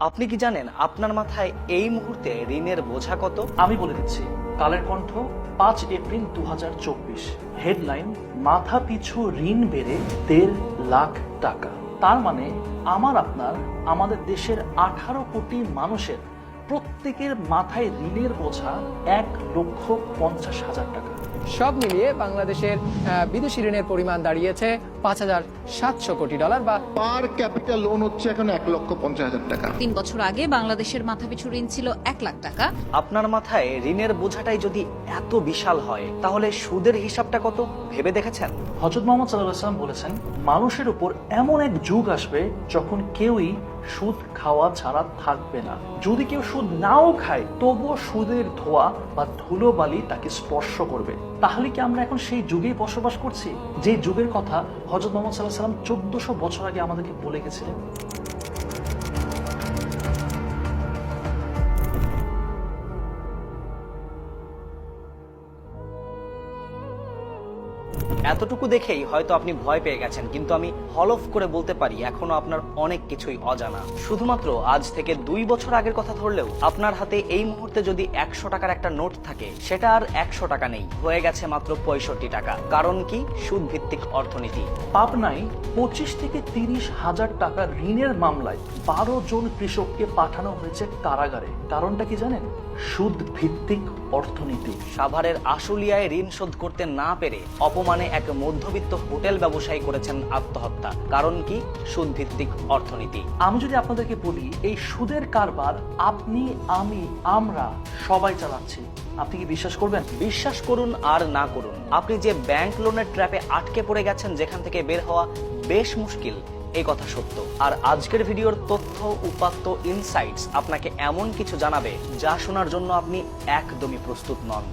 আপনি কি জানেন আপনার মাথায় এই মুহূর্তে ঋণের বোঝা কত? আমি বলে দিচ্ছি। কালের কণ্ঠ 5 এপ্রিল 2024। হেডলাইন, মাথা পিছু ঋণ বেড়ে 1.5 লাখ টাকা। তার মানে আমাদের দেশের 18 কোটি মানুষের প্রত্যেকের মাথায় ঋণের বোঝা 1,50,000 টাকা। সব মিলিয়ে বাংলাদেশের বিদেশি ঋণের পরিমাণ দাঁড়িয়েছে $5,700 কোটি, বা পার ক্যাপিটাল লোন হচ্ছে এখন 1,50,000 টাকা। 3 বছর আগে বাংলাদেশের মাথাপিছু ঋণ ছিল 1 লাখ টাকা। আপনার মাথায় ঋণের বোঝাটাই যদি এত বিশাল হয়, তাহলে সুদের হিসাবটা কত ভেবে দেখেছেন? হযরত মুহাম্মদ সাল্লাল্লাহু আলাইহি ওয়াসাল্লাম বলেছেন, মানুষের উপর এমন এক যুগ আসবে যখন কেউই সুদ খাওয়া ছাড়া থাকবে না। যদি কেউ সুদ নাও খায়, তবুও সুদের ধোঁয়া বা ধুলোবালি তাকে স্পর্শ করবে। তাহলে কি আমরা এখন সেই যুগেই বসবাস করছি, যে যুগের কথা হযরত মুহাম্মদ সাল্লাল্লাহু আলাইহি ওয়াসাল্লাম 1400 বছর আগে আমাদেরকে বলে গেছিলেন? এতটুকু দেখেই হয়তো আপনি ভয় পেয়ে গেছেন, কিন্তু আমি হলফ করে বলতে পারি এখনো আপনার অনেক কিছুই অজানা। শুধুমাত্র আজ থেকে 2 বছর আগের কথা ধরলেও আপনার হাতে এই মুহূর্তে যদি 100 টাকার একটা নোট থাকে, সেটা আর 100 টাকা নেই, হয়ে গেছে মাত্র 65 টাকা। কারণ কি? সুদ ভিত্তিক অর্থনীতি। পাবনায় 25 থেকে 30 হাজার টাকা ঋণের মামলায় 12 জন কৃষককে পাঠানো হয়েছে কারাগারে। কারণটা কি জানেন? সুদ ভিত্তিক অর্থনীতি। সাভারের আশুলিয়ায় ঋণ শোধ করতে না পেরে অপমানে এক মধ্যবিত্ত হোটেল ব্যবসায়ী করেছেন আত্মহত্যা। কারণ কি? সুদ ভিত্তিক অর্থনীতি। আমি যদি আপনাদেরকে বলি, এই সুদের কারবার আপনি, আমি, আমরা সবাই চালাচ্ছি, আপনি কি বিশ্বাস করবেন? বিশ্বাস করুন আর না করুন, আপনি যে ব্যাংক লোনের ট্র্যাপে আটকে পড়ে গেছেন, যেখান থেকে বের হওয়া বেশ মুশকিল, এই কথা সত্য। আর আজকের ভিডিওর তথ্য, উপাত্ত, ইনসাইটস আপনাকে এমন কিছু জানাবে যা শোনার জন্য আপনি একদমই প্রস্তুত নন।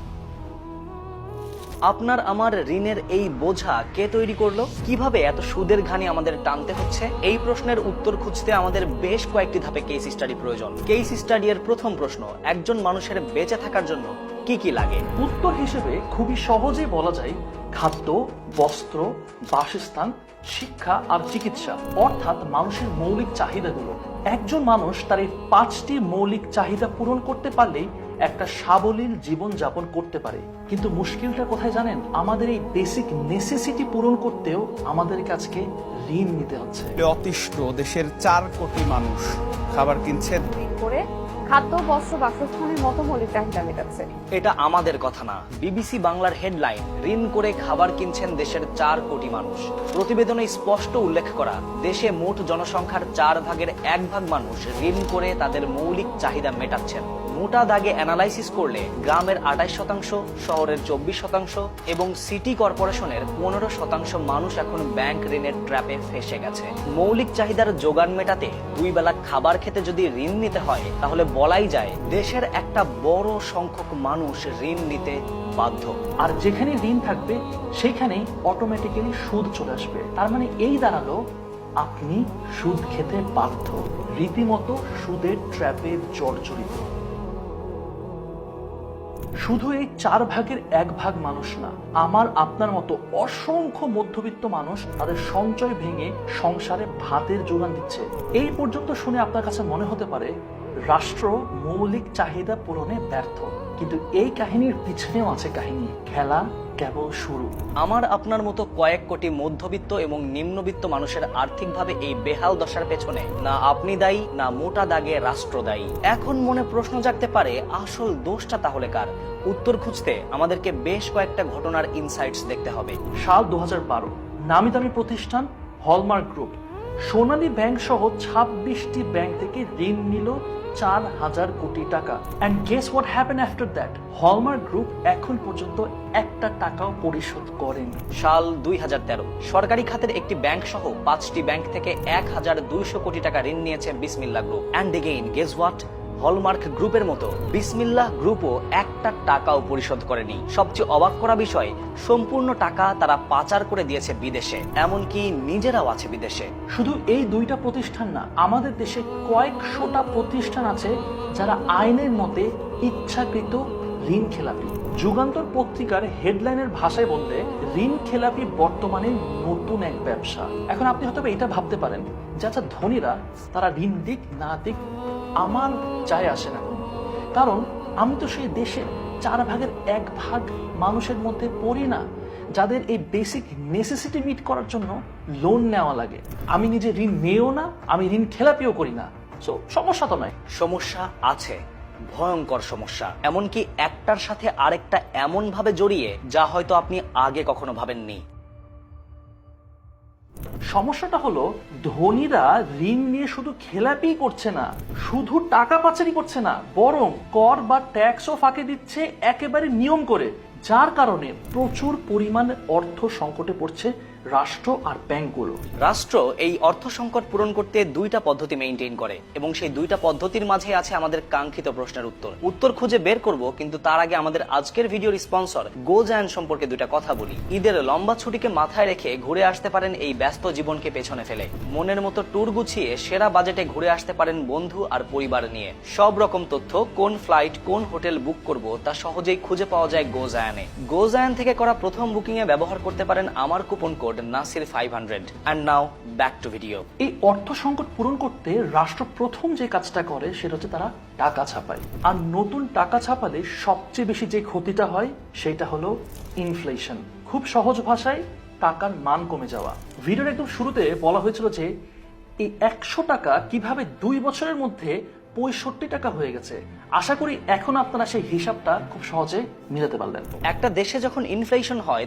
আপনার আমার ঋণের এই বোঝা কে তৈরি করলো? কিভাবে এত সুদের ঘানি আমাদের টানতে হচ্ছে? এই প্রশ্নের উত্তর খুঁজতে আমাদের বেশ কয়েকটি ধাপে কেস স্টাডি প্রয়োজন। কেস স্টাডি এর প্রথম প্রশ্ন, একজন মানুষের বেঁচে থাকার জন্য কি কি লাগে? উত্তর হিসেবে খুবই সহজে বলা যায় খাদ্য, বস্ত্র, বাসস্থান, শিক্ষা আর চিকিৎসা, অর্থাৎ মানুষের মৌলিক চাহিদাগুলো। একজন মানুষ তার এই 5টি মৌলিক চাহিদা পূরণ করতে পারলেই একটা সাবলীল জীবন যাপন করতে পারে। কিন্তু মুশকিলটা কোথায় জানেন? আমাদের এই বেসিক নেসেসিটি পূরণ করতেও আমাদের কাছে ঋণ নিতে হচ্ছে। অতিষ্ঠ দেশের 4 কোটি মানুষ খাবার কিনছেন ঋণ করে খাদ্য, বস্ত্র, বাসস্থানের মতো মৌলিক চাহিদা মেটাচ্ছে। এটা আমাদের কথা না, বিবিসি বাংলার হেডলাইন, ঋণ করে খাবার কিনছেন দেশের 4 কোটি মানুষ। প্রতিবেদনে স্পষ্ট উল্লেখ করা, দেশে মোট জনসংখ্যার 4 ভাগের 1 ভাগ মানুষ ঋণ করে তাদের মৌলিক চাহিদা মেটাচ্ছেন। মোটা দাগে অ্যানালাইসিস করলে গ্রামের 28%, শহরের 24% এবং সিটি কর্পোরেশনের 15% মানুষ এখন ব্যাংক ঋণের ট্র্যাপে ফেসে গেছে। মৌলিক চাহিদার যোগান মেটাতে 2 বেলা খাবার খেতে যদি ঋণ নিতে হয়, তাহলে বলাই যায় দেশের একটা বড় সংখ্যক মানুষ ঋণ নিতে বাধ্য। আর যেখানে ঋণ থাকবে সেখানেই অটোমেটিক্যালি সুদ চলে আসবে। তার মানে এই দাঁড়ালো আপনি সুদ খেতে বাধ্য, রীতিমতো সুদের ট্র্যাপে জর্জরিত। শুধু এই 4 ভাগের 1 ভাগ মানুষ না, আমার আপনার মতো অসংখ্য মধ্যবিত্ত মানুষ তাদের সঞ্চয় ভেঙে সংসারে ভাতের যোগান দিচ্ছে। এই পর্যন্ত শুনে আপনার কাছে মনে হতে পারে রাষ্ট্র মৌলিক চাহিদা পূরণে ব্যর্থ, কিন্তু এই কাহিনীর পিছনেও আছে কাহিনী। খেলা কেবল শুরু। আমার আপনার মতো কয়েক কোটি মধ্যবিত্ত এবং নিম্নবিত্ত মানুষের আর্থিকভাবে এই বেহাল দশার পেছনে না আপনি দায়ী, না মোটা দাগে রাষ্ট্র দায়ী। এখন মনে প্রশ্ন জাগতে পারে, আসল দোষটা তাহলে কার? উত্তর খুঁজতে আমাদেরকে বেশ কয়েকটা ঘটনার ইনসাইটস দেখতে হবে। সাল 2012, নামি দামি প্রতিষ্ঠান হলমার্ক গ্রুপ সোনালী ব্যাংক সহ 26টি ব্যাংক থেকে ঋণ নিল 4,000 কোটি টাকা। And guess what happen after that? Hallmark group এখন পর্যন্ত একটা টাকাও পরিশোধ করেনি। সাল 2013, সরকারি খাতের একটি ব্যাংক সহ 5টি ব্যাংক থেকে 1,200 কোটি টাকা ঋণ নিয়েছে বিসমিল্লাহ group. And again guess what? Hallmark গ্রুপের মতো বিসমিল্লাহ গ্রুপও একটা টাকাও পরিশোধ করেনি। সবচেয়ে অবাক করা বিষয়, সম্পূর্ণ টাকা তারা পাচার করে দিয়েছে বিদেশে, এমনকি নিজেরাও আছে বিদেশে। শুধু এই 2টা প্রতিষ্ঠান না, আমাদের দেশে কয়েকশোটা প্রতিষ্ঠান আছে যারা আইনের মতে ইচ্ছাকৃত ঋণ খেলাপি। যুগান্তর পত্রিকার হেডলাইনের ভাষায় বলতে, ঋণ খেলাপি বর্তমানে নতুন এক ব্যবসা। এখন আপনি হয়তো এটা ভাবতে পারেন যে আচ্ছা, ধনীরা তারা ঋণ দিক না দিক আমার যায় আসে না, কারণ আমি তো সেই দেশের 1/4 মানুষের মধ্যে পড়ি না যাদের এই বেসিক নেসেসিটি মিট করার জন্য লোন নেওয়া লাগে। আমি নিজে ঋণ নেও না, আমি ঋণ খেলাপিও করি না, সো সমস্যা তো নাই। সমস্যা আছে, ভয়ঙ্কর সমস্যা, এমনকি একটার সাথে আরেকটা এমন ভাবে জড়িয়ে যা হয়তো আপনি আগে কখনো ভাবেননি। সমস্যাটা হলো ধনীরা ঋণ নিয়ে শুধু খেলাপি করছে না, শুধু টাকা পাচারি করছে না, বরং কর বা ট্যাক্সও ফাঁকি দিচ্ছে একেবারে নিয়ম করে, যার কারণে প্রচুর পরিমাণে অর্থ সংকটে পড়ছে রাষ্ট্র আর ব্যাংকগুলো। রাষ্ট্র এই অর্থ সংকট পূরণ করতে দুইটা পদ্ধতি মেইনটেইন করে এবং সেই দুইটা পদ্ধতির মাঝে আছে আমাদের কাঙ্ক্ষিত প্রশ্নের উত্তর খুঁজে বের করব, কিন্তু তার আগে আমাদের আজকের ভিডিওর স্পন্সর গোজায়ান সম্পর্কে দুইটা কথা বলি। ঈদের লম্বা ছুটিকে মাথায় রেখে ঘুরে আসতে পারেন এই ব্যস্ত জীবনকে পেছনে ফেলে, মনের মতো ট্যুর গুছিয়ে সেরা বাজেটে ঘুরে আসতে পারেন বন্ধু আর পরিবার নিয়ে। সব রকম তথ্য, কোন ফ্লাইট কোন হোটেল বুক করব তা সহজেই খুঁজে পাওয়া যায় গোজায়ানে। গোজায়ান থেকে করা প্রথম বুকিং এ ব্যবহার করতে পারেন আমার coupon code Nasir 500। And now back to video. এই অর্থ সংকট পূরণ করতে রাষ্ট্র প্রথম যে কাজটা করে সেটা হচ্ছে তারা টাকা ছাপায়, আর নতুন টাকা ছাপালে সবচেয়ে বেশি যে ক্ষতিটা হয় সেটা হলো ইনফ্লেশন। খুব সহজ ভাষায় টাকার মান কমে যাওয়া। ভিডিওর একদম শুরুতে বলা হয়েছিল যে এই 100 টাকা কিভাবে 2 বছরের মধ্যে 65 টাকা হয়ে গেছে। আশা করি এখন আপনারা সেই হিসাবটা খুব সহজে মিলাতে পারলেন। একটা দেশে যখন ইনফ্লেশন হয়